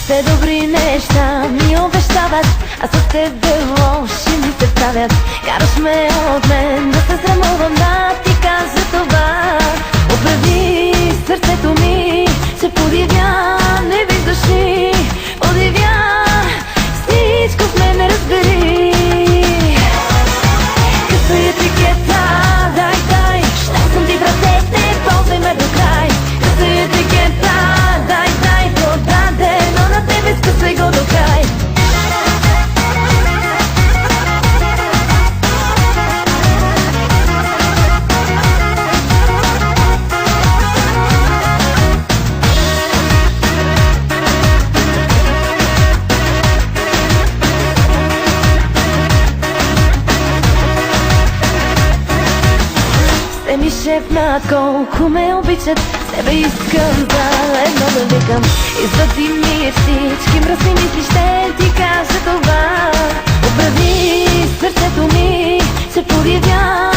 Все добри неща ми обещаваш, а с тебе лоши ми се правят. Караш ме от мен да се срамувам, да ти кажа това. Оправи сърцето ми, се подивя, не виждаш ли? Подивя, всичко в мен не разбери. Къса етикета, дай, щастен ти в ръцете, ползвай ме до край. Къса етикета, дай, продадено на тебе, скъсай го до край. Ми шепнат колко ме обичат, себе искам за едно да викам. Извади ми всички мръсни мисли, ще ти кажа това. Оправи сърцето ми, се подивя.